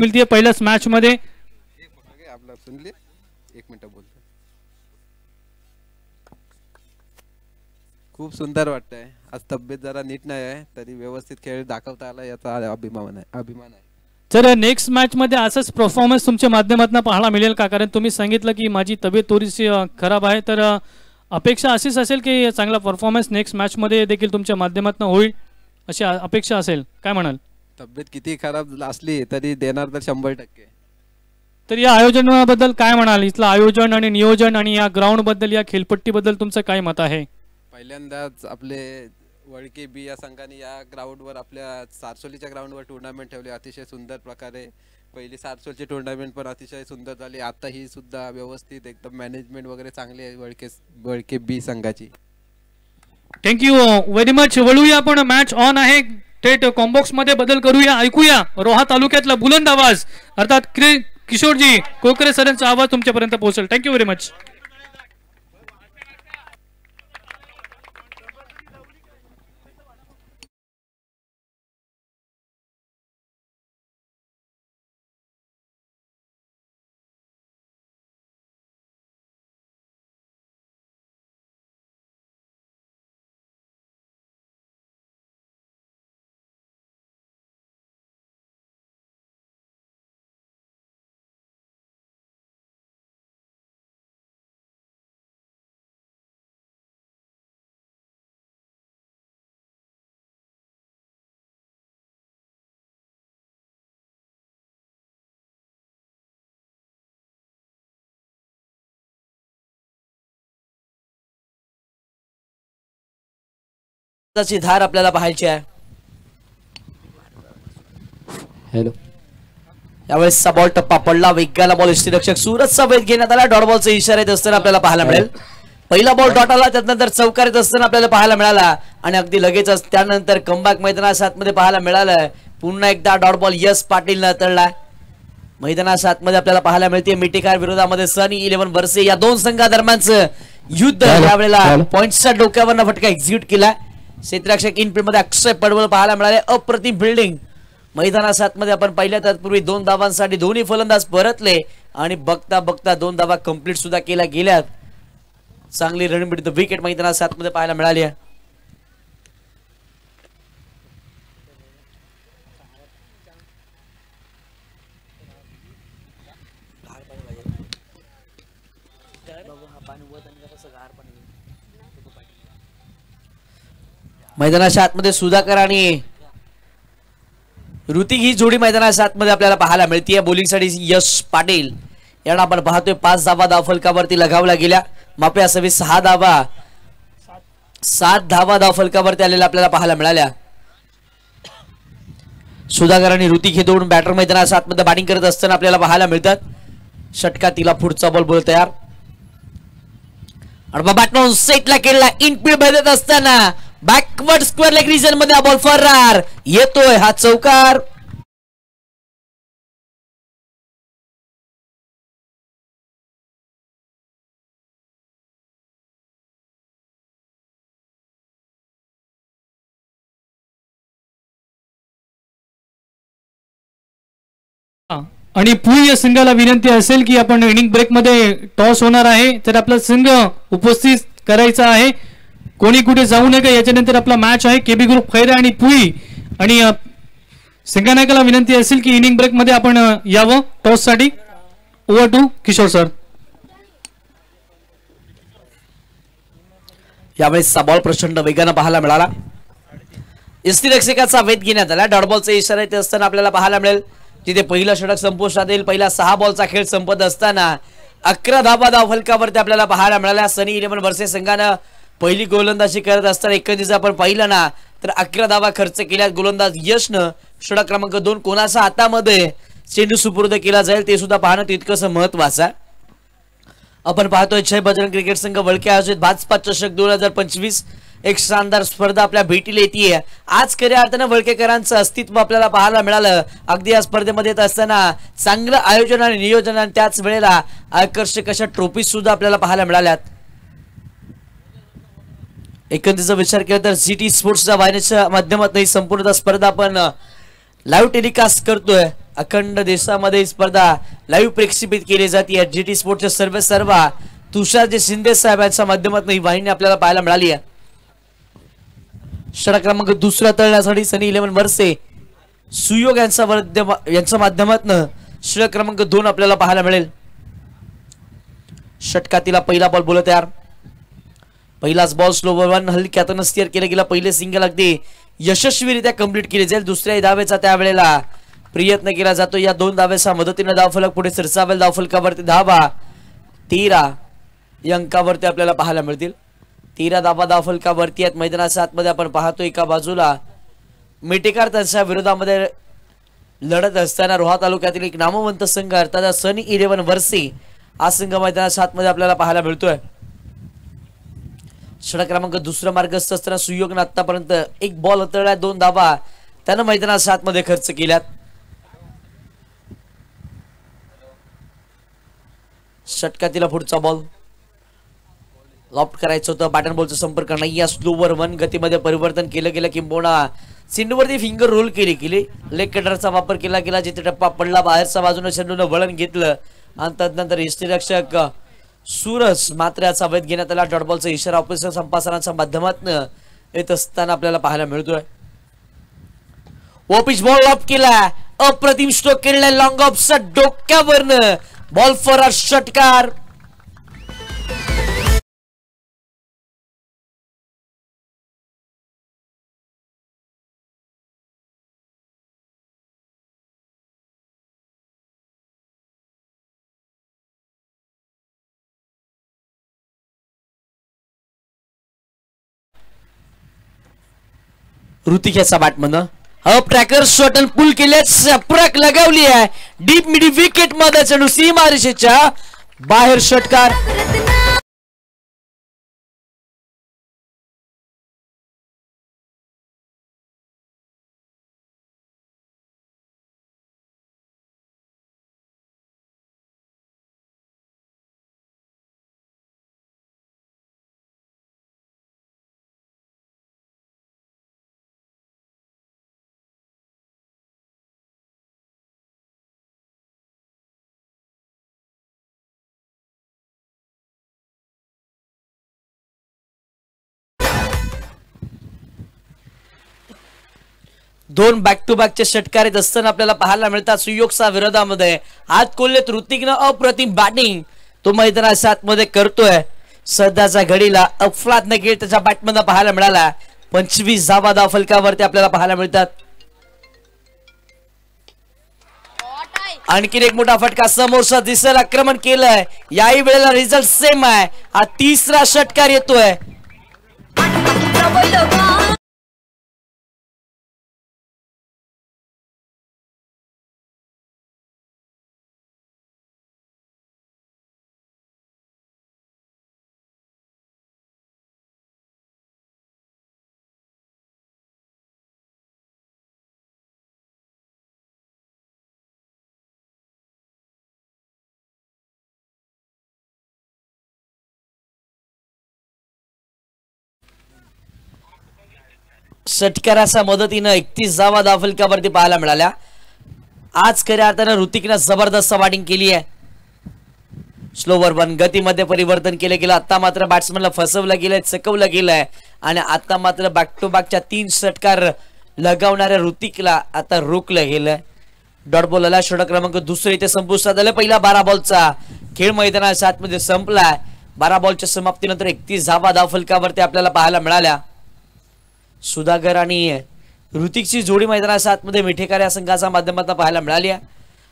मिळते पहिल्याच मॅच मध्ये. आपला सुनले 1 मिनिट बोलतो. खूप सुंदर वाटतंय. आज तब्येत जरा नीट नाही आहे तरी व्यवस्थित खेळ दाखवता आला याचा अभिमान आहे. तर नेक्स्ट मॅच मध्ये असंच परफॉर्मन्स तुमच्या माध्यमातून पाहायला मिळेल का? कारण तुम्ही सांगितलं की माझी तब्येत थोडीशी खराब आहे, तर अपेक्षा अशीच असेल की चांगला परफॉर्मन्स नेक्स्ट मॅच मध्ये देखील तुमच्या माध्यमातून होईल अशी अपेक्षा असेल, काय म्हणाल? तब्येत किती खराब असली तरी देणार तर 100%. तर या आयोजनाबद्दल काय म्हणाल? इथलं आयोजन आणि नियोजन आणि या ग्राउंड बद्दल, या खेळपट्टीबद्दल तुमचं काय मत आहे? पहिल्यांदाच आपले वळके बी या संघाने या ग्राउंडवर आपल्या सारसोलीच्या ग्राउंडवर टुर्नामेंट ठेवली. अतिशय सुंदर प्रकारे पहिली सारसोलची टुर्नामेंट पण अतिशय सुंदर झाली. आता ही सुद्धा व्यवस्थित एकदम मॅनेजमेंट वगैरे चांगली आहे वळके बी संघाची. Thank you very much. वळूया आपण, मॅच ऑन आहे. थेट कॉम्बॉक्स मध्ये बदल करूया. ऐकूया रोहा तालुक्यातला बुलंद आवाज अर्थात किशोरजी कोकरे सरांचा आवाज तुमच्यापर्यंत पोहोचेल. Thank you very much. धार आपल्याला पाहायची आहे. हॅलो, यावेळेस बॉल टप्पा पडला. वेगाला बॉल यष्टीरक्षक सूरजचा वेध घेण्यात आला. डॉट बॉलचा इशारा येत असताना आपल्याला पाहायला मिळेल. पहिला बॉल डॉट आला, त्यानंतर चौकार येत असताना आपल्याला पाहायला मिळाला आणि अगदी लगेचच त्यानंतर कमबॅक मैदानात 7 मध्ये पाहायला मिळालं. पुन्हा एकदा डॉट बॉल यश पाटील तळला. मैदानात 7 मध्ये आपल्याला पाहायला मिळते मिटिकार विरोधामध्ये सनी 11 वर्से या दोन संघादरम्यानचं युद्ध. यावेळेला पॉइंटच्या डोक्यावर फटका एक्झिक्यूट केला. क्षेत्ररक्षक इनफिल्ड मध्ये अक्षय पडवळ पाहायला मिळाले. अप्रतिम फिल्डिंग. मैदानात 7 मध्ये आपण पाहिल्या तत्पूर्वी 2 धावांसाठी दोन्ही फलंदाज परतले आणि बघता बघता 2 धावा कंप्लीट सुद्धा केल्या गेल्यात. चांगली रणनीती विकेट मैदानात 7 मध्ये पाहायला मिळाली आहे. मैदानाच्या आतमध्ये सुधाकर आणि ऋतिक ही जोडी मैदानाच्या आतमध्ये आपल्याला पाहायला मिळते. बॉलिंगसाठी यश पाटील यांना आपण पाहतोय 5 धावा धावफलकावरती लगावल्या गेल्या. मापे असावी 6 धावा 7 धावा धावफलकावरती आलेल्या आपल्याला पाहायला मिळाल्या. सुधाकर आणि ऋतिक हे दोन बॅटर मैदानाच्या आतमध्ये बॅटिंग करत असताना आपल्याला पाहायला मिळतात. षटकातीला पुढचा बॉल तयार आणि बॅटमॅन सेटला केला. इनफिल्ड भेदत असताना बॅकवर्ड स्क्वेअर लेग रिजन मध्ये बॉल फरार येतोय. हा चौकार. आणि पुढे या संघाला विनंती असेल की आपण इनिंग ब्रेक मध्ये टॉस होणार आहे, तर आपला संघ उपस्थित करायचा आहे. कोणी कुठे जाऊ नये. याच्यानंतर आपला मॅच आहे केबी ग्रुप खैरा आणि पुई. आणि संघनायकाला विनंती असेल की इनिंग ब्रेक मध्ये आपण यावं टॉस साठी. Over to Kishore sir. यावेळेस बॉल प्रचंड वेगानं पाहायला मिळाला. यष्टीरक्षकाचा वेध घेण्यात आला. डॉट बॉलचा इशारा येत असताना आपल्याला पाहायला मिळेल जिथे पहिला षटक संपुष्टात येईल. पहिला 6 बॉलचा खेळ संपत असताना 11 धावा धावफलकावरती आपल्याला पाहायला मिळाल्या. सनी 11 वर्से संघानं पहिली गोलंदाजी करत असताना एकंदरीत आपण पाहिलं ना तर 11 धावा खर्च केल्यात. गोलंदाज यशनं षटक क्रमांक 2 कोणाच्या हातामध्ये चेंडू सुपूर्द केला जाईल ते सुद्धा पाहणं तितकंच महत्वाचं. आपण पाहतोय जय बजरंग क्रिकेट संघ वळके आयोजित भाजपा चषक 2025 एक शानदार स्पर्धा आपल्या भेटीला येते. आज खऱ्या अर्थानं वळकेकरांचं अस्तित्व आपल्याला पाहायला मिळालं. अगदी या स्पर्धेमध्ये येत असताना चांगलं आयोजन आणि नियोजन आणि त्याच वेळेला आकर्षक अशा ट्रॉफी सुद्धा आपल्याला पाहायला मिळाल्यात. एकंदरीचा विचार केला तर सिटी स्पोर्ट्सच्या वाहिनीच्या माध्यमातून ही संपूर्ण स्पर्धा आपण लाईव्ह टेलिकास्ट करतोय अखंड देशामध्ये ही स्पर्धा लाईव्ह प्रक्षेपित केली जाते GT स्पोर्टचे सर्व सर्वा तुषारजी शिंदे साहेबांच्या माध्यमातून ही वाहिनी आपल्याला पाहायला मिळाली आहे. षटक क्रमांक दुसरा तळण्यासाठी सनी 11 वर्षे सुयोग यांच्या माध्यमातून षटक क्रमांक 2 आपल्याला पाहायला मिळेल. षटकातील पहिला बॉल बोलत तयार. पहिलाच बॉल स्लोवर 1 हलक्यातून स्टिअर केला गेला. पहिले सिंगल अगदी यशस्वीरित्या कंप्लीट केली जाईल. दुसऱ्या धावेचा त्यावेळेला प्रयत्न केला जातो. या 2 धावेच्या मदतीने धावफलक पुढे सरसावेल. धावफलकावरती धावा 13 या अंकावरती आपल्याला पाहायला मिळतील. 13 धावा धावफलकावरती आहेत. मैदानाच्या आतमध्ये आपण पाहतो एका बाजूला मेटेकर त्यांच्या विरोधामध्ये लढत असताना रोहा तालुक्यातील एक नामवंत संघ अर्थात सनी 11 वर्षे हा संघ मैदानाच्या आतमध्ये आपल्याला पाहायला मिळतोय. षटक क्रमांक दुसरा मार्गस्थ असताना सुयोगनं आतापर्यंत एक बॉल हाताळला. 2 धावा त्यानं मैदानाच्या आतमध्ये खर्च केल्यात. षटकातील पुढचा बॉल लॉफ्ट करायचं होतं. बॅटन बॉलचा संपर्क नाही. या स्लोवर 1 गतीमध्ये परिवर्तन केलं गेलं. किंबहुना चेंडूवरती फिंगर रोल केली. लेग कटरचा वापर केला गेला. जिथे टप्पा पडला बाहेरच्या बाजूने चेंडूनं वळण घेतलं आणि तदनंतर यष्टीरक्षक सूरज मात्र याचा वैध घेण्यात आला. डॉट बॉलचा इशारा ऑफिसर संपासनाच्या माध्यमातून येत असताना आपल्याला पाहायला मिळतोय. पिच बॉल लॉफ्ट केला. अप्रतिम स्ट्रोक केलेला लॉंग ऑफचा डोक्यावरनं बॉल फॉर अ षटकार. ऋतिक याचा बॅटमन अप ट्रॅकर शॉट आणि पुल केल्यास प्रक लगावली आहे. डीप मिडी विकेट मध्ये चेंडू सीमारेषेच्या बाहेर. षटकार. दोन बॅक टू बॅकचे षटकार येत असताना आपल्याला पाहायला मिळतात. सुयोगच्या विरोधामध्ये हात कोल्हेत ऋतिकनं अप्रतिम बॅटिंग तो मैदानाच्या आतमध्ये करतोय. सध्याच्या घडीला अफलात खेळ त्याच्या बॅटमधून पाहायला मिळाला. 25 धावा धावफलकावरती आपल्याला पाहायला मिळतात. आणखीन एक मोठा फटका समोरचा दिसेल. आक्रमण केलंय. याही वेळेला रिझल्ट सेम आहे. हा तिसरा षटकार येतोय. षटकाराच्या मदतीनं 31 धावा धावफलकावरती पाहायला मिळाल्या. आज खऱ्या अर्थानं ऋतिकनं जबरदस्त बॅटिंग केली आहे. स्लोवर 1 गतीमध्ये परिवर्तन केलं गेलं. आता मात्र बॅट्समनला फसवलं गेलंय, चकवलं गेलंय आणि आता मात्र बॅक टू बॅकच्या 3 षटकार लगावणाऱ्या ऋतिकला आता रोखलं गेलंय. डॉट बॉल आला. षटक क्रमांक दुसरे इथे संपुष्टात आलं. पहिला 12 बॉलचा खेळ मैदानाच्या आतमध्ये संपलाय. 12 बॉलच्या समाप्तीनंतर 31 धावा धावफलकावरती आपल्याला पाहायला मिळाल्या. सुधाकर आणि ऋतिकची जोडी मैदानाच्या आतमध्ये मिठेकर या संघाच्या माध्यमातून पाहायला मिळाली आहे.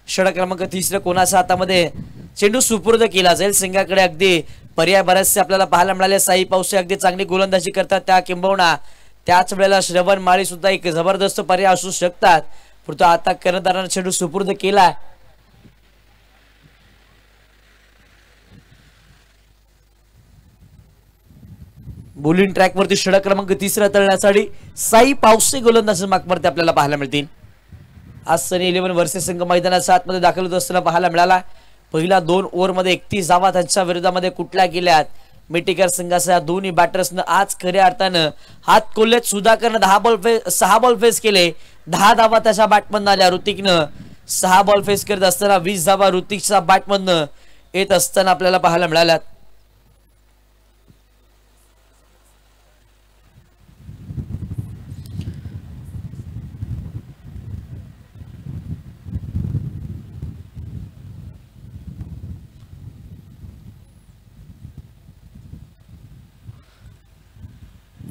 षटक क्रमांक 3 कोणाच्या हातामध्ये चेंडू सुपूर्द केला जाईल. संघाकडे अगदी पर्याय बरेचसे आपल्याला पाहायला मिळाले. साई पावसे अगदी चांगली गोलंदाजी करतात. त्या किंबहुना त्याच वेळेला श्रवण माळी सुद्धा एक जबरदस्त पर्याय असू शकतात. परंतु आता कर्णधाराने चेंडू सुपूर्द केलाय. बॉलिंग ट्रॅक वरती षटक क्रमांक 3 तळण्यासाठी साई पावसे गोलंदाजी मार्कवरती आपल्याला पाहायला मिळतील. आज सनी 11 वर्षे संघ मैदानाच्या आतमध्ये दाखल होत असताना पाहायला मिळाला. पहिला 2 ओव्हरमध्ये 31 धावा त्यांच्या विरोधामध्ये कुठल्या गेल्यात. मिटेकर संघाच्या दोन्ही बॅटर्सनं आज खऱ्या अर्थानं हात कोल्हेत. सुधाकरनं 6 बॉल फेस केले. 10 धावा त्याच्या बॅटमधनं आल्या. ऋतिकनं 6 बॉल फेस करत असताना 20 धावा ऋतिकच्या बॅटमधनं येत असताना आपल्याला पाहायला मिळाल्यात.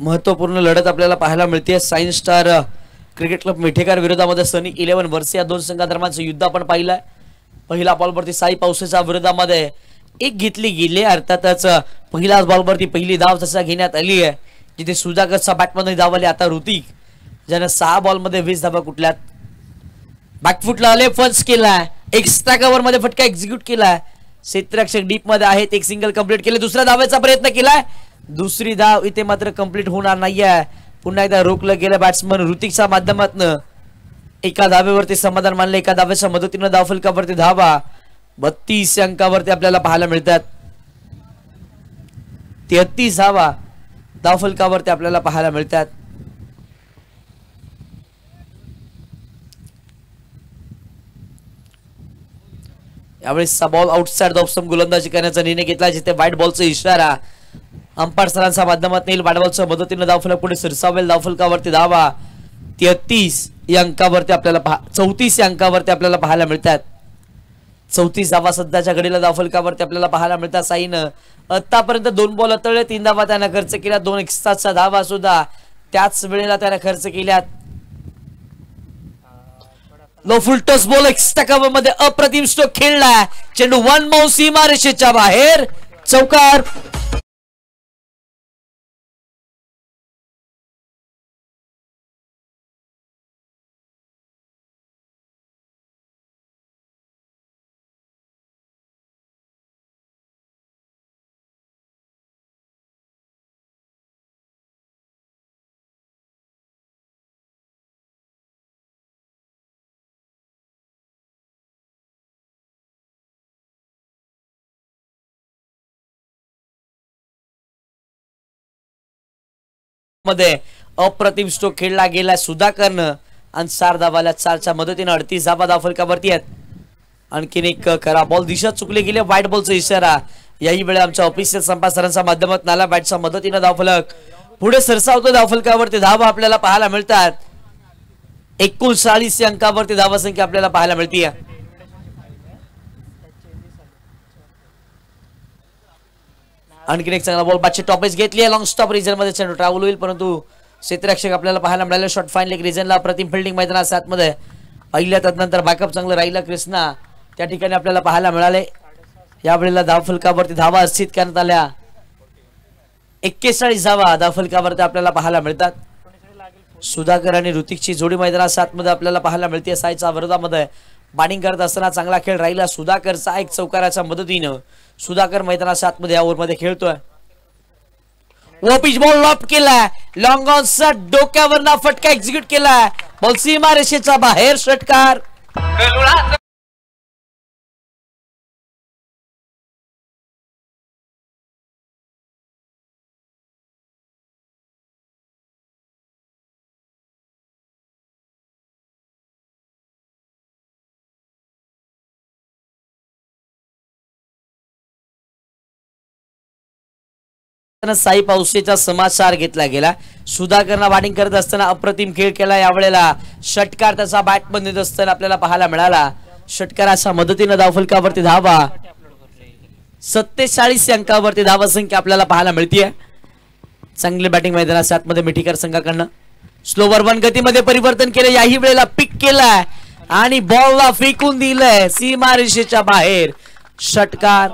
महत्वपूर्ण लढत आपल्याला पाहायला मिळते. सायन्स स्टार क्रिकेट क्लब मिठेकर विरोधामध्ये सनी 11 वर्ष या दोन संघादरम्यानचं युद्ध आपण पाहिलंय. पहिला बॉलवरती साई पावसेच्या विरोधामध्ये एक घेतली गेली. अर्थातच पहिल्याच बॉलवरती पहिली धाव तसा घेण्यात आली आहे, जिथे सुधाकरचा बॅटमध्ये धाव आली. आता ऋतिक ज्याने 6 बॉलमध्ये 20 धावा कुठल्यात. बॅकफुटला आले, फर्स्ट केलाय, एक्स्ट्रा कव्हर मध्ये फटका एक्झिक्यूट केलाय. क्षेत्ररक्षक डीप मध्ये आहेत, एक सिंगल कंप्लीट केले. दुसऱ्या धावेचा प्रयत्न केलाय, दुसरी धाव इथे मात्र कंप्लीट होणार नाहीये. पुन्हा एकदा रोखलं गेलं बॅट्समन ऋतिकच्या माध्यमातून. एका धावेवरती समाधान मानलं. एका धावेच्या मदतीनं धावफलकावरती धावा 32 अंकावरती आपल्याला पाहायला मिळतात. 33 धावा धावफलकावरती आपल्याला पाहायला मिळतात. यावेळेस बॉल आउटसाइड ऑफ स्टंप गोलंदाजी करण्याचा निर्णय घेतला, जिथे व्हाईट बॉलचा इशारा अंपायर सरांच्या माध्यमातून येईल. व्हाईट बॉलच्या मदतीने धावफलक पुढे सरसावेल. धावफलकावरती धावा 33 या अंकावरती आपल्याला 34 या अंकावरती आपल्याला पाहायला मिळतात. 34 धावा सध्याच्या घडीला धावफलकावरती आपल्याला पाहायला मिळतात. साईनं आतापर्यंत 2 बॉल अतळले, 3 धावा त्यानं खर्च केल्या. 2 एक्स्ट्राच्या धावा सुद्धा त्याच वेळेला त्यानं खर्च केल्यात. Low full toss ball extra cover मध्ये अप्रतिम स्ट्रोक खेळला. चेंडू 1 माऊस सीमारेषेच्या बाहेर, चौकार. मध्ये अप्रतिम स्ट्रोक खेळला गेला सुधाकरनं आणि 4 धावाला 4च्या मदतीने 38 धावा धावफलकावरती आहेत. आणखीन एक खरा बॉल दिशा चुकले गेले. व्हाईट बॉलचा इशारा याही वेळी आमच्या ऑफिशियल संपास सरांच्या माध्यमातून आला. बॅटच्या मदतीने धावफलक पुढे सरसावतो. धावफलकावरती धावा आपल्याला पाहायला मिळतात. 39 अंकावरती धावा संख्या आपल्याला पाहायला मिळते. आणखीन एक चांगला बॉल बॅटची टॉपेज घेतली आहे. लॉंग स्टॉप रिजन मध्ये चेंडू ट्रॅव्हल होईल, परंतु क्षेत्ररक्षक आपल्याला पाहायला मिळाले. शॉर्ट फाईन लेग रिजनला प्रतिम फिल्डिंग मैदानात 7 मध्ये पहिल्या, त्यानंतर बॅकअप चांगलं राहिला कृष्णा त्या ठिकाणी आपल्याला पाहायला मिळाले. यावेळेला धावफलकावरती धावा अर्जित करण्यात आल्या. 41 धावा धावफलकावरती आपल्याला पाहायला मिळतात. सुधाकर आणि ऋतिकची जोडी मैदानात 7 मध्ये आपल्याला पाहायला मिळते. साईच्या विरोधामध्ये बॅटिंग करत असताना चांगला खेळ राहिला सुधाकरचा. एक चौकाराच्या मदतीनं सुधाकर मैदानात 7 मध्ये या ओव्हरमध्ये खेळतोय. पिच बॉल लॉप केलाय. लॉंग ऑनचा डोक्यावरना फटका एक्झिक्यूट केलाय. बॉल सीमारेषेच्या बाहेर, षटकार. साई पावसेचा समाचार घेतला गेला. सुधाकरनं बॅटिंग करत असताना अप्रतिम खेळ केला. यावेळेला षटकार त्याचा बॅटमध्ये देत असताना आपल्याला पाहायला मिळाला. षटकाराच्या मदतीने धावफलकावरती धावा 47 अंकावरती धावा संख्या आपल्याला पाहायला मिळते. चांगली बॅटिंग मैदानात 7 मध्ये मिठीकर संघाकडनं. स्लोवर 1 गतीमध्ये परिवर्तन केलं. याही वेळेला पिक केलाय आणि बॉलला फेकून दिलंय सीमारेषेच्या बाहेर, षटकार.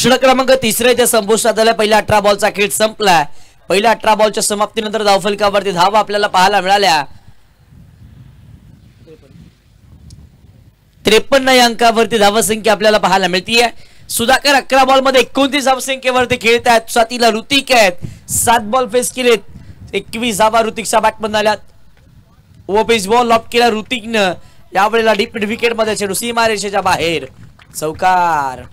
षटक क्रमांक 3 इथे संपुष्टात आलाय. पहिल्या 18 बॉलचा खेळ संपलाय. पहिल्या 18 बॉलच्या समाप्तीनंतर धावफलकावरती धावा आपल्याला पाहायला मिळाल्या. 53 या अंकावरती धावसंख्या आपल्याला पाहायला मिळतीये. सुधाकर 11 बॉल मध्ये 29 धावसंख्येवरती खेळत आहेत. साथीला ऋतिक आहेत. 7 बॉल फेस केलेत. 21 धावा ऋतिकच्या बॅटमधून आल्यात. ओपेज बॉल लॉप केला ऋतिकनं. यावेळेला डीप मिड विकेट मध्ये चेंडू सीमारेषेच्या बाहेर. चौकार.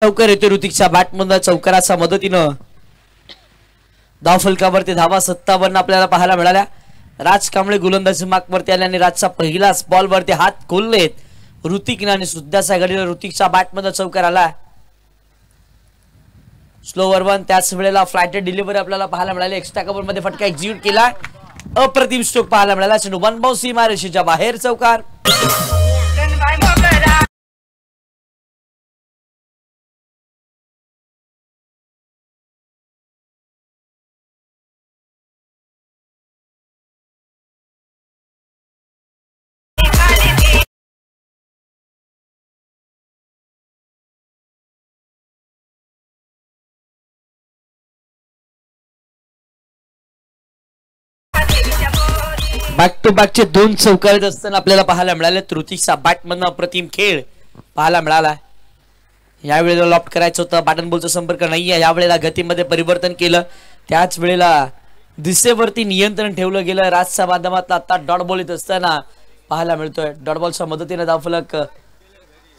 चौकार येतो ऋतिकच्या बॅटमधून. चौकाराच्या मदतीनं धावफलकावरती धावा 57 आपल्याला पाहायला मिळाल्या. राज कांबळे गोलंदाजी मार्कवरती आले आणि राजचा पहिलाच बॉल वरती हात खोललेत ऋतिकने आणि सुद्धाच्या घडीला ऋतिकच्या बॅटमधून चौकार आला. Slower one. त्याच वेळेला फ्लायटेड डिलिव्हरी आपल्याला पाहायला मिळाली. एक्स्ट्रा कव्हर मध्ये फटका एक्झिक्यूट केला. अप्रतिम स्ट्रोक पाहायला मिळाला. चेंडू वन बाउंस सीमारेषेच्या बाहेर. चौकार. बॅक टू बॅकचे 2 चौकार येत असताना आपल्याला पाहायला मिळाले. ऋतिकचा बॅटमधून अप्रतिम खेळ पाहायला मिळाला. यावेळेला लॉफ्ट करायचं होतं. बॅटन बॉलचा संपर्क नाहीये. यावेळेला गतीमध्ये परिवर्तन केलं. त्याच वेळेला दिशेवरती नियंत्रण ठेवलं गेलं. राजच्या माध्यमातून आता डॉट बॉल येत असताना पाहायला मिळतोय. डॉट बॉलच्या मदतीने धावफलक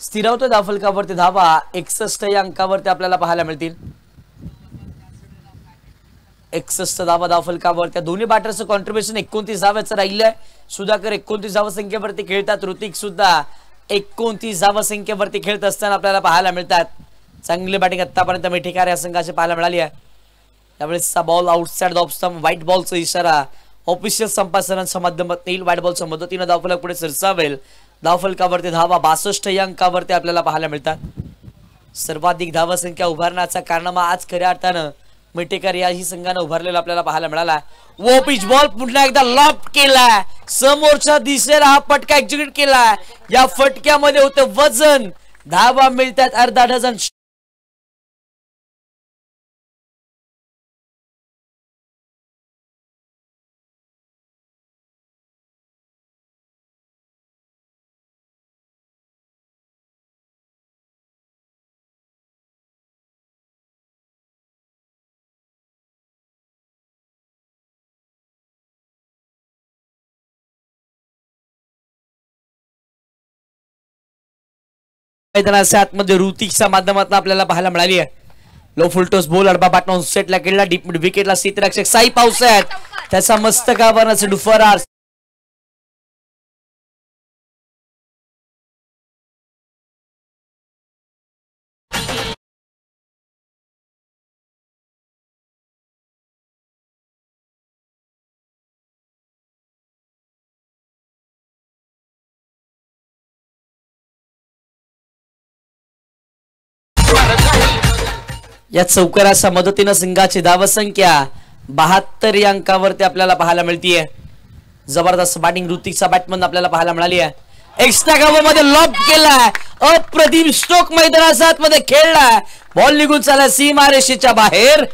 स्थिरावतोय. धावफलकावरती धावा 61 या अंकावरती आपल्याला पाहायला मिळतील. 61 धावा धावफलकावर. त्या दोन्ही बॅटरचं कॉन्ट्रीब्युशन 29 धावाचं राहिलंय. सुधाकर 29 धावा संख्येवरती खेळतात. ऋतिक सुद्धा 29 धावा संख्येवरती खेळत असताना आपल्याला पाहायला मिळतात. चांगली बॅटिंग आतापर्यंत मिठीकार या संघाची पाहायला मिळाली आहे. त्यावेळेसचा ball outside the off stump. White बॉलचा इशारा ऑफिशियल संपादनाच्या माध्यमातून येईल. व्हाईट बॉलच्या मदतीने धावफलक पुढे सरसावेल. धावफलकावरती धावा 62 या अंकावरती आपल्याला पाहायला मिळतात. सर्वाधिक धावा संख्या उभारण्याचा कारनामा आज खऱ्या अर्थानं मिठेकर याही संघानं उभारलेला आपल्याला पाहायला मिळाला. वो पिच बॉल पुन्हा एकदा लॉफ्ट केला. समोरच्या दिशेला हा फटका एक्झिक्यूट केला. या फटक्यामध्ये होते वजन. धावा मिळतात अर्धा डझन. मैदानाच्या आतमध्ये ऋतिकच्या माध्यमातून आपल्याला पाहायला मिळाली आहे. लो फुलटोस बॉल अडबा बाटन सेटला केला. डीप मिड विकेटला क्षेत्ररक्षक साई पावसाळ्यात त्याचा मस्तकावर चेंडू फरार. या चौकाराच्या मदतीनं संघाची धावसंख्या 72 या अंकावरती आपल्याला पाहायला मिळतीये. जबरदस्त बॅटिंग ऋतिकचा बॅटमन आपल्याला पाहायला मिळाली आहे. एक्स्ट्रा कव्हरमध्ये लॉब केलाय. अप्रतिम स्ट्रोक मैदानाच्या आतमध्ये खेळलाय. बॉल निघून चालला सीमारेषेच्या बाहेर.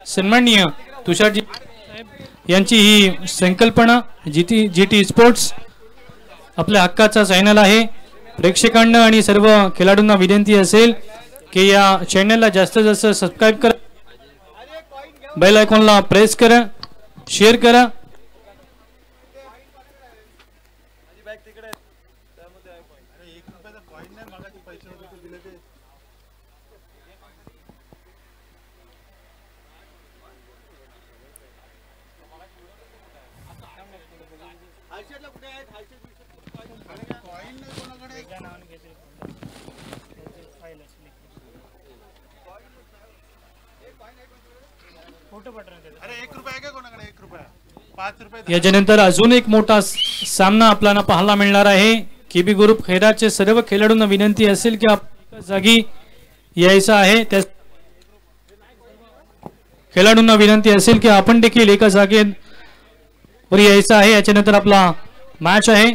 सन्माननीय तुषारजी यांची ही संकल्पना GT स्पोर्ट्स आपल्या हक्काचा चॅनल आहे. प्रेक्षकांना आणि सर्व खेळाडूंना विनंती असेल की या चॅनलला जास्तीत जास्त सबस्क्राईब करा, बेल आयकॉनला प्रेस करा, शेअर करा. याच्यानंतर अजून एक मोठा सामना आपल्याला पाहायला मिळणार आहे. केबी ग्रुप खैराचे सर्व खेळाडूंना विनंती असेल की आपण जागी यायचं आहे. त्या खेळाडूंना विनंती असेल की आपण देखील एका जागेवर यायचं आहे. याच्यानंतर आपला मॅच आहे.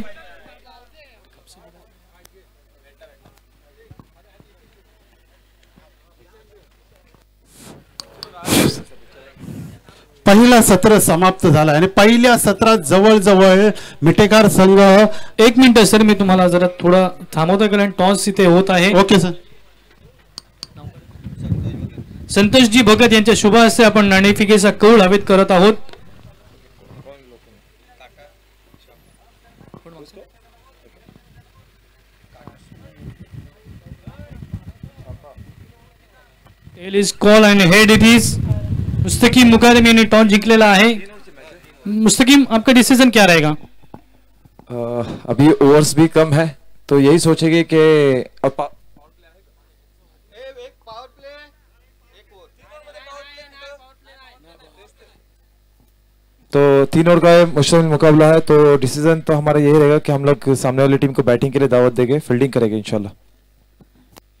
पहिला सत्र समाप्त झाला आणि पहिल्या सत्रात जवळजवळ मिटेकार संघ. एक मिनिट सर, मी तुम्हाला जरा थोडं थांबवतो कारण टॉस इथे होत आहे. Okay sir. संतोषजी भगत यांच्या शुभ हस्ते आपण नाणेफिकेचा कौल हवेत करत आहोत. Tail is call and head it is. मुस्तकीम मुकादमी ने टॉस जिंकलेला आहे. मुस्तकीम, आपका डिसीजन क्या रहेगा? अभी ओवर्स भी कम है तो यही सोचेंगे कि तो 3 ओवर का मुश्किल मुकाबला है. तो डिसीजन तो हमारा यही रहेगा कि हम लोग सामने वाली टीम को बैटिंग के लिए दावत देंगे, फील्डिंग करेंगे इंशाल्लाह.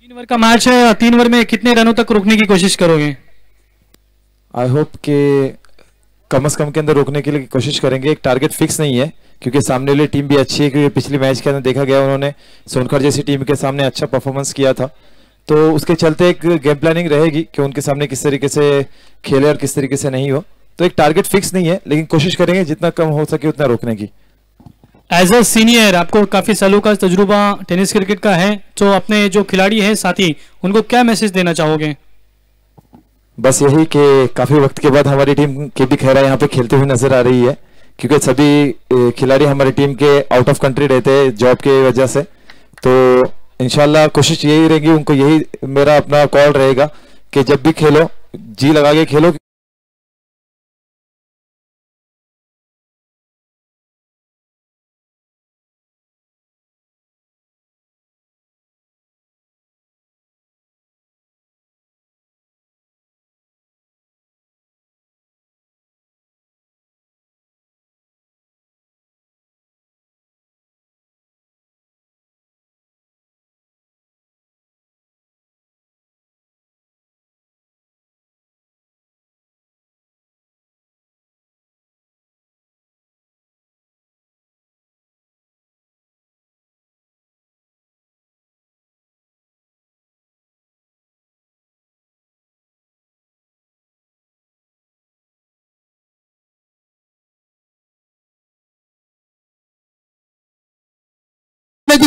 3 ओवर का मैच है. 3 ओवर में कितने रनों तक रोकने की कोशिश करोगे? आई होप कि कम से कम के अंदर रोकने के लिए कोशिश करेंगे. एक टारगेट फिक्स नहीं है क्योंकि सामने वाली टीम भी अच्छी है, क्योंकि पिछली मैच के अंदर देखा गया उन्होंने सोनखर जैसी टीम के सामने अच्छा परफॉर्मेंस किया था. तो उसके चलते एक गेम प्लानिंग रहेगी कि उनके सामने किस तरीके से खेले और किस तरीके से नहीं हो. तो एक टारगेट फिक्स नहीं है लेकिन कोशिश करेंगे जितना कम हो सके उतना रोकने की. एज अ सीनियर आपको काफी सालों का तजुर्बा टेनिस क्रिकेट का है, तो अपने जो खिलाड़ी हैं साथी उनको क्या मैसेज देना चाहोगे? बस यही कि काफी वक्त के बाद हमारी टीम केबी खैरा यहाँ पे खेलते हुए नजर आ रही है, क्योंकि सभी खिलाड़ी हमारी team K out of country रहते हैं जॉब की वजह से. तो इंशाल्लाह कोशिश यही रहेगी, उनको यही मेरा अपना कॉल रहेगा कि जब भी खेलो जी लगा के खेलो.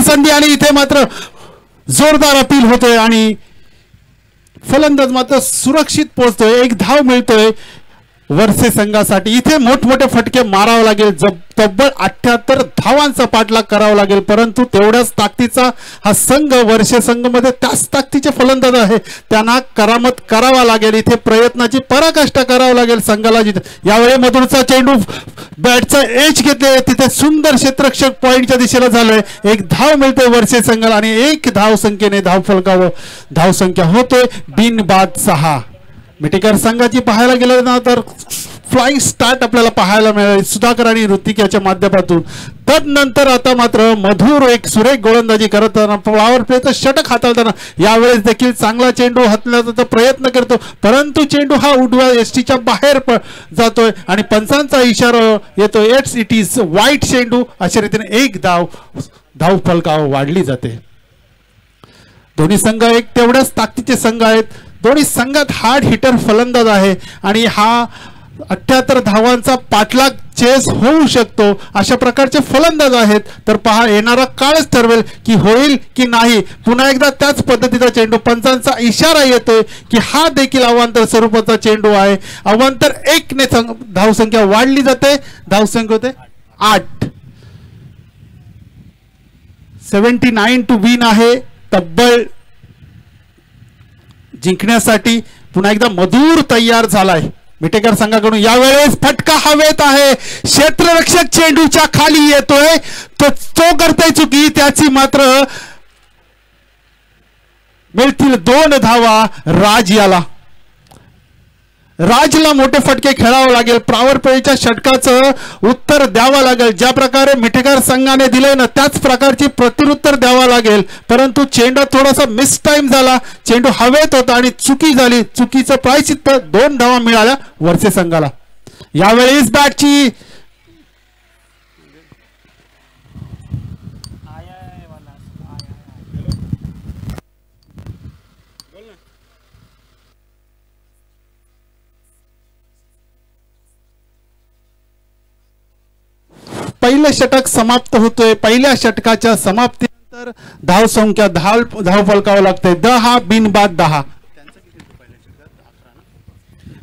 संधी आणि इथे मात्र जोरदार अपील होतोय आणि फलंदाज मात्र सुरक्षित पोहोचतोय. एक धाव मिळतोय वर्षे संघासाठी. इथे मोठमोठे फटके मारावे लागेल, तब्बल 78 धावांचा पाठलाग करावा लागेल, परंतु तेवढ्याच ताकदीचा हा संघ वर्षे संघ मध्ये त्याच ताकदीचे फलंदाज आहे, त्यांना करामत करावा लागेल. इथे प्रयत्नाची पराकाष्ठा करावं लागेल संघाला. यावेळी मधुरचा चेंडू बॅटचा एज घेतले, तिथे सुंदर क्षेत्ररक्षक पॉइंटच्या दिशेला झालोय. एक धाव मिळते वर्षे संघाला आणि 1 धाव संख्येने धाव फलकावर धाव संख्या होतोय बिनबाद 6. मिटेकर संघाची पाहायला गेलं ना तर फ्लाइंग स्टार्ट आपल्याला पाहायला मिळेल सुधाकर आणि ऋतिक याच्या माध्यमातून. तदनंतर आता मात्र मधुर एक सुरेख गोलंदाजी करताना फ्लॉवर प्लेचं षटक हाताळताना यावेळेस देखील चांगला चेंडू हाताळण्याचा प्रयत्न करतो, परंतु चेंडू हा उडव्या एसटीच्या बाहेर जातोय आणि पंचांचा इशारा येतो. इट इज वाईट चेंडू. अशा रीतीने 1 धाव फलकावर वाढली जाते. दोन्ही संघ एक तेवढ्याच ताकदीचे संघ आहेत. दोन्ही संघात हार्ड हिटर फलंदाज आहे आणि हा 78 धावांचा पाठलाग चेस होऊ शकतो अशा प्रकारचे फलंदाज आहेत. तर पहा येणारा काळच ठरवेल की होईल की नाही. पुन्हा एकदा त्याच पद्धतीचा चेंडू, पंचांचा इशारा येतोय की हा देखील अवांतर स्वरूपाचा चेंडू आहे. अवांतर 1 ने धावसंख्या वाढली जाते. धावसंख्या होते 8. 79 टू विन आहे तब्बल जिंकण्यासाठी. पुन्हा एकदा मधुर तयार झालाय मिटेकर संघाकडून. यावेळेस फटका हवेत आहे. क्षेत्ररक्षक चेंडूच्या खाली येतोय, तो करतोय चुकी. त्याची मात्र मिळतील 2 धावा राज याला. राजला मोठे फटके खेळावं लागेल. पॉवर प्लेच्या षटकाचं उत्तर द्यावं लागेल. ज्या प्रकारे मिठेकर संघाने दिले ना त्याच प्रकारची प्रत्युत्तर द्यावं लागेल. परंतु चेंडू थोडासा मिस टाइम झाला. चेंडू हवेत होता आणि चुकी झाली. चुकीचं प्रायश्चित्त 2 धावा मिळाल्या वर्षे संघाला. यावेळेस बॅटची पहिलं षटक समाप्त होतोय. पहिल्या षटकाच्या समाप्तीनंतर धावसंख्या धावफलकावं लागतंय 10 बिनबाद 10.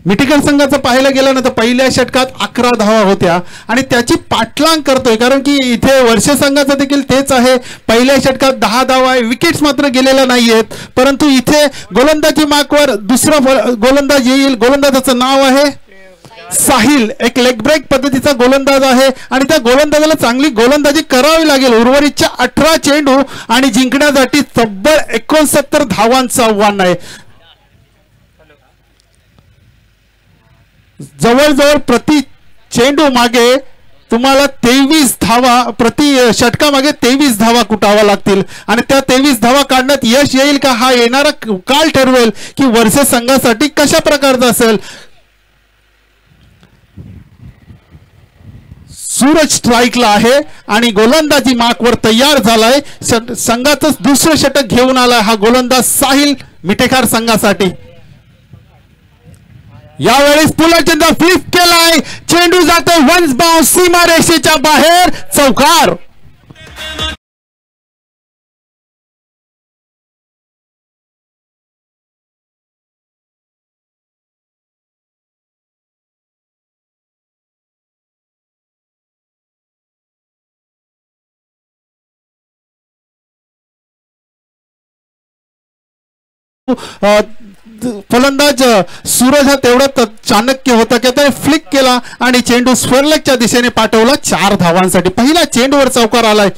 मिठेकर संघाचं पाहायला गेलं ना तर पहिल्या षटकात 11 धावा होत्या आणि त्याची पाठलाग करतोय. कारण की इथे वर्षे संघाचं देखील तेच आहे. पहिल्या षटकात 10 धावा आहे. विकेट्स मात्र गेलेल्या नाहीयेत. परंतु इथे गोलंदाजी मार्कवर दुसरा गोलंदाज येईल. गोलंदाजाचं नाव आहे साहिल. एक लेग ब्रेक पद्धतीचा गोलंदाज आहे आणि त्या गोलंदाजाला चांगली गोलंदाजी करावी लागेल. उर्वरितच्या 18 चेंडू आणि जिंकण्यासाठी तब्बल 69 धावांचं आव्हान आहे. जवळजवळ प्रति चेंडू मागे तुम्हाला 23 धावा, प्रति षटकामागे 23 धावा कुटावा लागतील आणि त्या 23 धावा काढण्यात यश येईल का हा येणारा काळ ठरवेल की वर्षे संघासाठी कशा प्रकारचा असेल. सूरज स्ट्राईकला आहे आणि गोलंदाजी मार्कवर तयार झालाय. संघाचं दुसरं षटक घेऊन आलाय हा गोलंदाज साहिल मिठेकर संघासाठी. यावेळेस पुलाचंदा फ्लिप केलाय. चेंडू जातो वन्स बाउंस सीमा रेषेच्या बाहेर. चौकार. फलंदाज सूरज हा तेवढा चाणक्य होता की त्याने फ्लिक केला आणि चेंडू स्क्वेअरलेगच्या दिशेने पाठवला 4 धावांसाठी. पहिल्या चेंडूवर चौकार आलाय.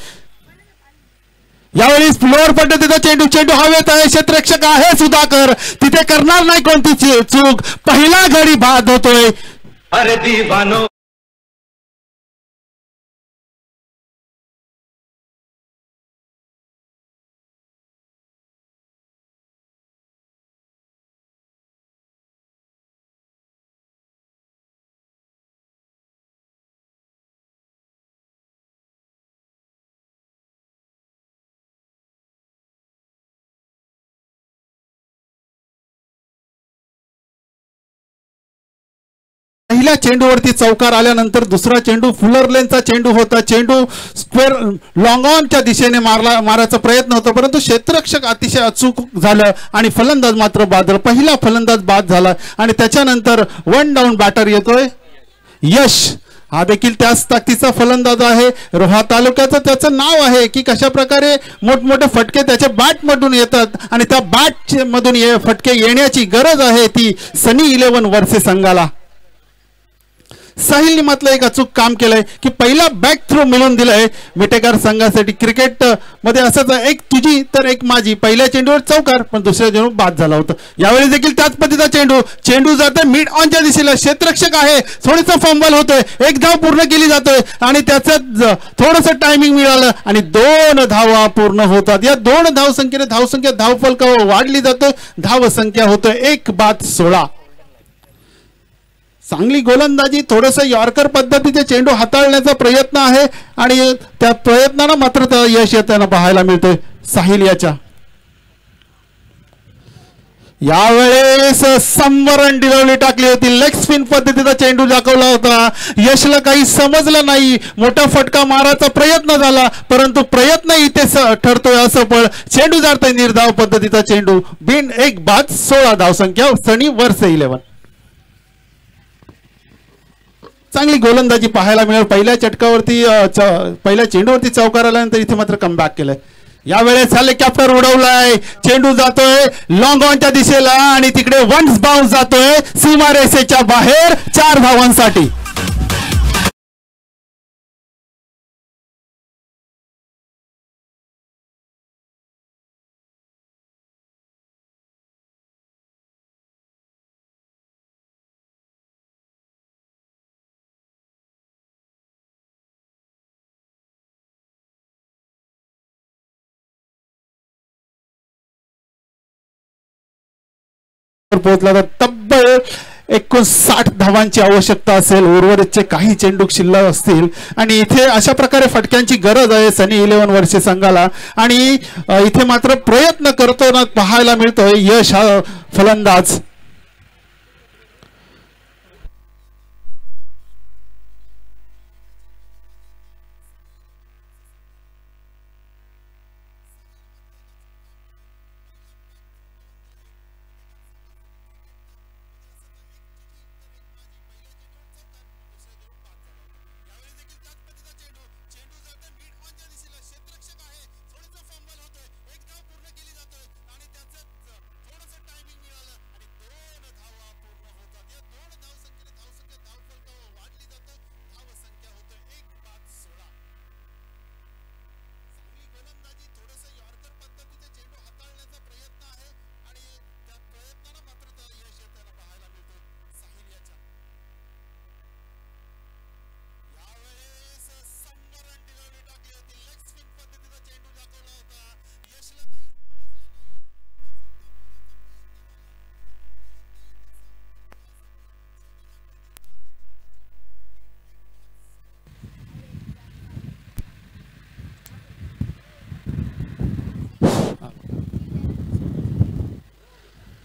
यावेळी फ्लोअर पद्धतीचा चेंडू हवेत आहे. क्षेत्ररक्षक आहे सुधाकर. तिथे करणार नाही कोणती चूक. पहिला गडी बाद होतोय. अरे दिवानो. पहिल्या चेंडूवरती चौकार आल्यानंतर दुसरा चेंडू फुलर लेनचा चेंडू होता. चेंडू स्क्वेअर लॉंग ऑनच्या दिशेने मारायचा प्रयत्न होता परंतु क्षेत्ररक्षक अतिशय अचूक झालं आणि फलंदाज मात्र बाद. पहिला फलंदाज बाद झाला आणि त्याच्यानंतर 1 डाऊन बॅटर येतोय यश. हा देखील त्याच ताकदीचा फलंदाज आहे. रोहा तालुक्याचं त्याचं नाव आहे की कशा प्रकारे मोठमोठे फटके त्याच्या बॅट मधून येतात आणि त्या बॅट मधून फटके येण्याची गरज आहे ती सनी 11 वर्षे संघाला. साहिलने मात्र एक अचूक काम केलंय की पहिला बॅक थ्रो मिळवून दिलाय मिठेकर संघासाठी. क्रिकेट मध्ये असंच एक तुझी तर एक माझी. पहिल्या चेंडूवर चौकार पण दुसऱ्या चेंडू बाद झाला होता. यावेळी देखील त्याच पद्धतीचा चेंडू जातोय मिड ऑनच्या दिशेला. क्षेत्ररक्षक आहे. थोडंसं फंबल होतोय. एक धाव पूर्ण केली जातोय आणि त्याचं थोडंसं टायमिंग मिळालं आणि 2 धावा पूर्ण होतात. या 2 धावसंख्येने धावसंख्या धावफलकावर वाढली जातोय. धावसंख्या होतोय 1 बाद 16. चांगली गोलंदाजी. थोडंसं यॉर्कर पद्धतीचे चेंडू हाताळण्याचा प्रयत्न आहे आणि त्या प्रयत्नानं मात्र यश येताना पाहायला मिळतोय साहिल याच्या. यावेळेस संवरण डिलवली टाकली होती. लेग स्पिन पद्धतीचा चेंडू दाखवला होता. यशला काही समजलं नाही. मोठा फटका मारायचा प्रयत्न झाला परंतु प्रयत्न इथे ठरतोय असफळ. चेंडू जातोय निर्धाव पद्धतीचा चेंडू. बिन एक बाद 16 धावसंख्या सनी वर्ष 11. चांगली गोलंदाजी पाहायला मिळेल. पहिल्या चटकावरती पहिल्या चेंडूवरती चौकार आल्यानंतर इथे मात्र कमबॅक केलंय. यावेळेस हेलिकॉप्टर उडवलाय. चेंडू जातोय लॉंग ऑनच्या दिशेला आणि तिकडे वन्स बाउन्स जातोय सीमारेषेच्या बाहेर 4 धावांसाठी. पोहोचला तर तब्बल 59 धावांची आवश्यकता असेल. उर्वरितचे काही चेंडू शिल्लक असतील आणि इथे अशा प्रकारे फटक्यांची गरज आहे सनी 11 वर्षे संघाला. आणि इथे मात्र प्रयत्न करतो पाहायला मिळतोय यश हा फलंदाज.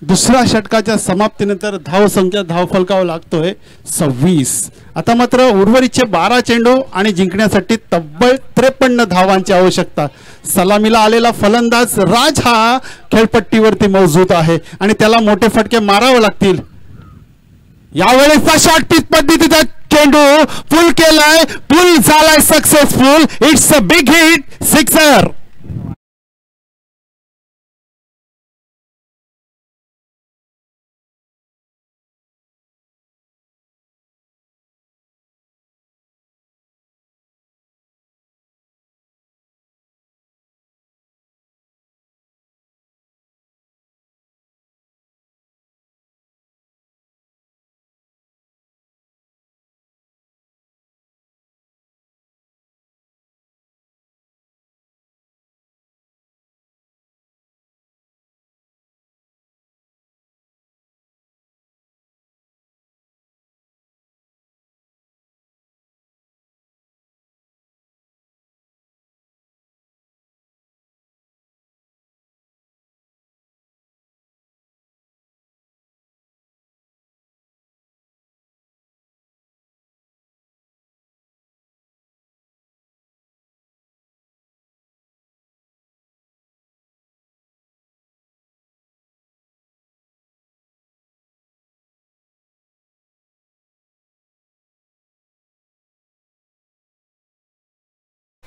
दुसऱ्या षटकाच्या समाप्तीनंतर धावसंख्या धावफलकावर लागतोय 26. आता मात्र उर्वरितचे 12 चेंडू आणि जिंकण्यासाठी तब्बल 53 धावांची आवश्यकता. सलामीला आलेला फलंदाज राज हा खेळपट्टीवरती मौजूद आहे आणि त्याला मोठे फटके मारावे लागतील. यावेळेसचा शॉर्ट पिच पद्धतीचा चेंडू पुल केलाय. पुल झालाय successful. It's a big hit. Sixer.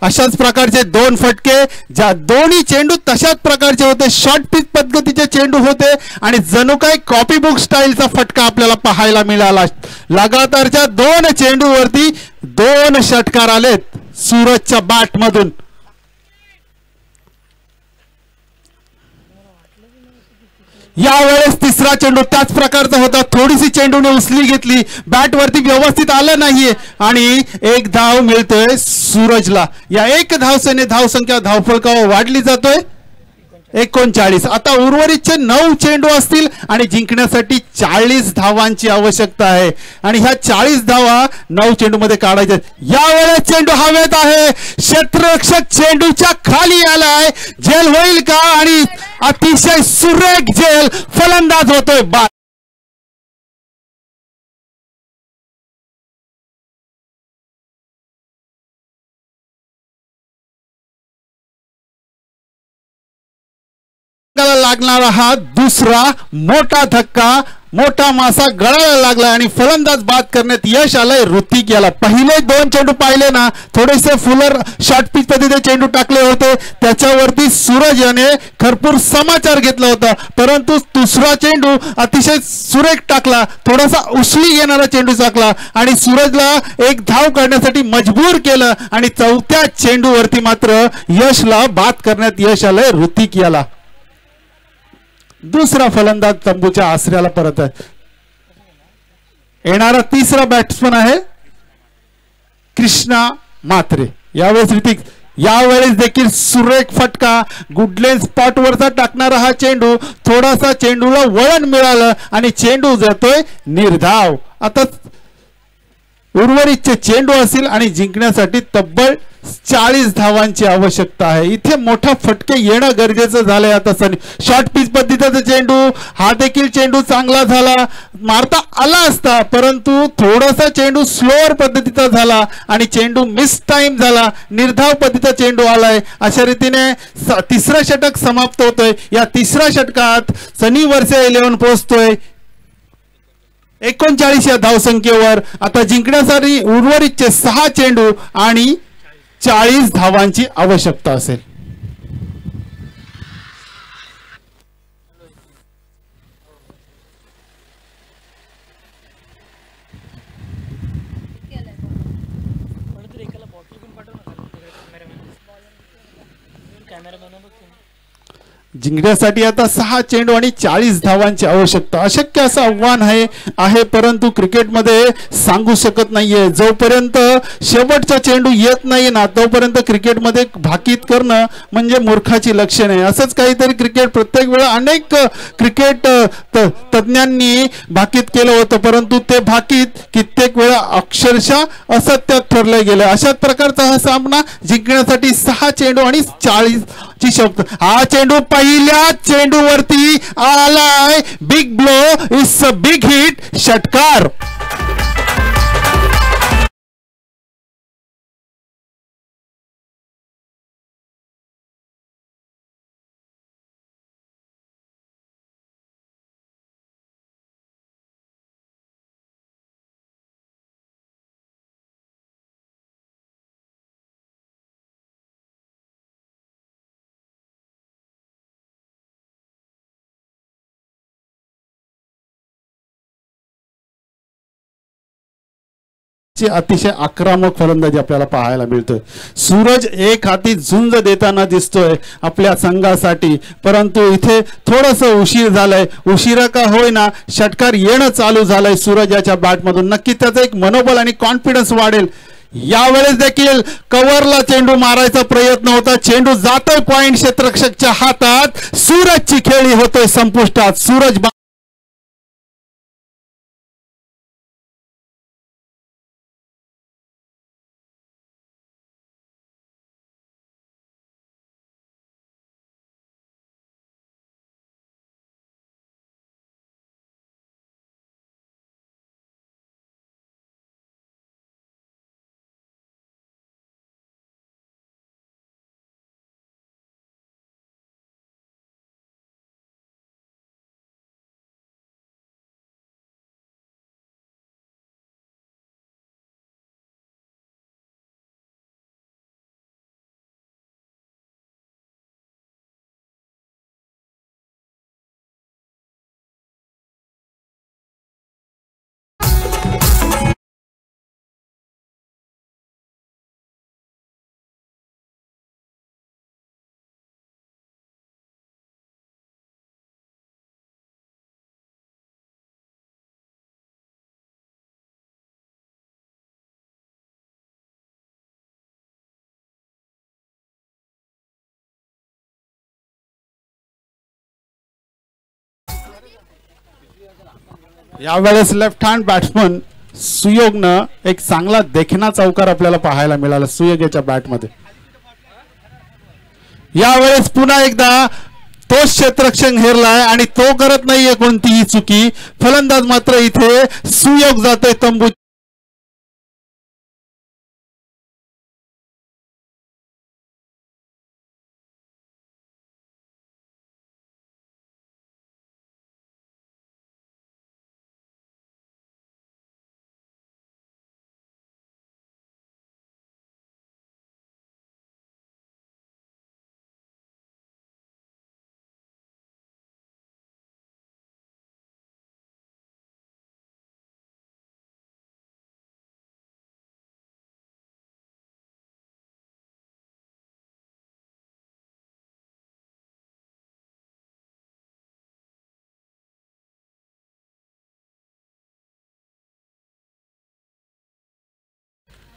अशाच प्रकारचे 2 फटके, ज्या दोन्ही चेंडू तशाच प्रकारचे होते. शॉर्ट पिच पद्धतीचे चेंडू होते आणि जणू काय कॉपी बुक स्टाईलचा फटका आपल्याला पाहायला मिळाला. लगातारच्या 2 चेंडूवरती 2 षटकार आलेत सूरजच्या बॅट मधून. यावेळेस तिसरा चेंडू त्याच प्रकारचा होता. थोडीशी चेंडूने उचली घेतली, बॅट वरती व्यवस्थित आलं नाहीये आणि 1 धाव मिळतोय सूरजला. या 1 धावसेने धावसंख्या धावफलकावर वाढली जातोय 39. आता उर्वरितचे 9 चेंडू असतील आणि जिंकण्यासाठी 40 धावांची आवश्यकता आहे आणि ह्या 40 धावा 9 चेंडू मध्ये काढायच्या. यावेळेस चेंडू हवेत आहे, क्षेत्ररक्षक चेंडूच्या खाली आलाय. झेल होईल का? आणि अतिशय सुरेख झेल, फलंदाज होतोय बाद. लागणारा हा दुसरा मोठा धक्का, मोठा मासा गळायला लागला आणि फलंदाज बाद करण्यात यश आलंय ऋतिक याला. पहिले 2 चेंडू पाहिले ना, थोडेसे फुलर शॉर्ट पिच पद्धतीने चेंडू टाकले होते, त्याच्यावरती सूरज याने भरपूर समाचार घेतला होता. परंतु दुसरा चेंडू अतिशय सुरेख टाकला, थोडासा उचली घेणारा चेंडू टाकला आणि सूरजला एक धाव काढण्यासाठी मजबूर केलं आणि चौथ्या चेंडूवरती मात्र यशला बाद करण्यात यश आलंय ऋतिक याला. दुसरा फलंदाज तंबूच्या आसऱ्याला परत आहे. येणारा तिसरा बॅट्समन आहे कृष्णा म्हात्रे. यावेळेस ऋतिक, यावेळेस देखील सुरेख फटका, गुडलेन स्पॉट वरचा टाकणारा हा चेंडू, थोडासा चेंडूला वळण मिळालं आणि चेंडू जातोय निर्धाव. आता उर्वरितचे चेंडू असतील आणि जिंकण्यासाठी तब्बल 40 धावांची आवश्यकता आहे. इथे मोठा फटके येणं गरजेचं झालंय. आता शॉर्ट पिच पद्धतीचा चेंडू, हा देखील चेंडू चांगला झाला, मारता आला असता, परंतु थोडासा चेंडू स्लोअर पद्धतीचा झाला आणि चेंडू मिस टाइम झाला, निर्धाव पद्धतीचा चेंडू आलाय. अशा रीतीने तिसरा षटक समाप्त होतोय. या तिसऱ्या षटकात सनी वर्से 11 पोहोचतोय 39 या धावसंख्येवर. आता जिंकण्यासाठी उर्वरितचे 6 चेंडू आणि 40 धावांची आवश्यकता असेल. जिंकण्यासाठी आता 6 चेंडू आणि 40 धावांची आवश्यकता. अशक्य असं आव्हान आहे, परंतु क्रिकेटमध्ये सांगू शकत नाहीये. जोपर्यंत शेवटचा चेंडू येत नाही ना, तोपर्यंत क्रिकेटमध्ये भाकीत करणं म्हणजे मूर्खाची लक्षण आहे. असंच काहीतरी क्रिकेट प्रत्येक वेळा अनेक क्रिकेट तज्ञांनी भाकीत केलं होतं, परंतु ते भाकीत कित्येक वेळा अक्षरशः असत्यात ठरले गेले. अशाच प्रकारचा हा सामना जिंकण्यासाठी 6 चेंडू आणि 40 ची शब्द. हा चेंडू पहिल्या चेंडूवरती आलाय, big blow, it's a big hit, षटकार. अतिशय आक्रमक फलंदाजी आपल्याला पाहायला मिळतोय. सूरज एक हाती झुंज देताना दिसतोय आपल्या संघासाठी, परंतु इथे थोडस उशीर झालाय. उशिरा का होईना षटकार येणं चालू झालंय सूरजाच्या बॅटमधून. नक्की त्याचा एक मनोबल आणि कॉन्फिडन्स वाढेल. यावेळेस देखील कव्हरला चेंडू मारायचा प्रयत्न होता, चेंडू जातोय पॉइंट क्षेत्ररक्षकच्या हातात. सूरजची खेळी होतोय संपुष्टात. सूरज यावेळेस लेफ्ट हँड बॅट्समन सुयोगनं एक चांगला देखणा चौकार आपल्याला पाहायला मिळाला सुयोग याच्या बॅटमध्ये. यावेळेस पुन्हा एकदा तोच क्षेत्ररक्षक हेरलाय आणि तो करत नाहीये कोणतीही चुकी. फलंदाज मात्र इथे सुयोग जातोय तंबू.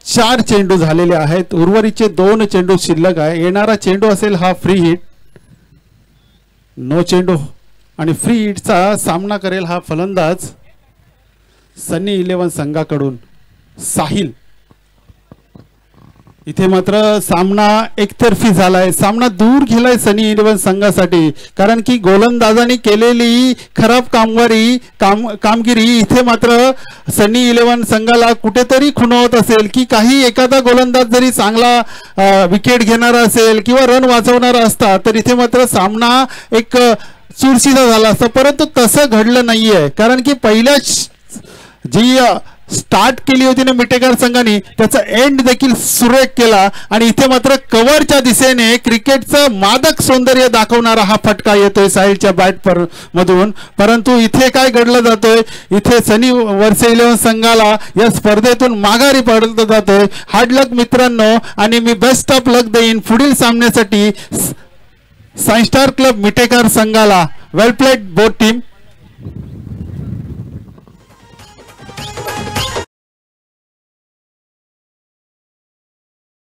चार चेंडू झालेले आहेत. उर्वरितचे 2 चेंडू शिल्लक आहे. येणारा चेंडू असेल हा फ्री हिट. नो चेंडू आणि फ्री हिटचा सामना करेल हा फलंदाज सनी 11 संघाकडून साहिल. इथे मात्र सामना एकतर्फी झालाय. सामना दूर गेलाय सनी 11 संघासाठी कारण की गोलंदाजांनी केलेली खराब कामगिरी इथे मात्र सनी 11 संघाला कुठेतरी खुणवत असेल की काही एखादा गोलंदाज जरी चांगला विकेट घेणारा असेल किंवा रन वाचवणारा असता तर इथे मात्र सामना एक चुरशीचा झाला असता. परंतु तसं घडलं नाहीये कारण की पहिल्या जी स्टार्ट केली होती ना मिटेकर संघाने त्याचा एंड देखील सुरेख केला आणि इथे मात्र कव्हरच्या दिशेने क्रिकेटचं मादक सौंदर्य दाखवणारा हा फटका येतोय साहिलच्या बॅट मधून. परंतु इथे काय घडलं जातोय इथे सनी वर्से 11 संघाला या स्पर्धेतून माघारी पडलं जातोय. हार्ड लक मित्रांनो आणि मी बेस्ट ऑफ लक देईन पुढील सामन्यासाठी सायन्स स्टार क्लब मिटेकर संघाला. वेल प्लेड बोथ टीम.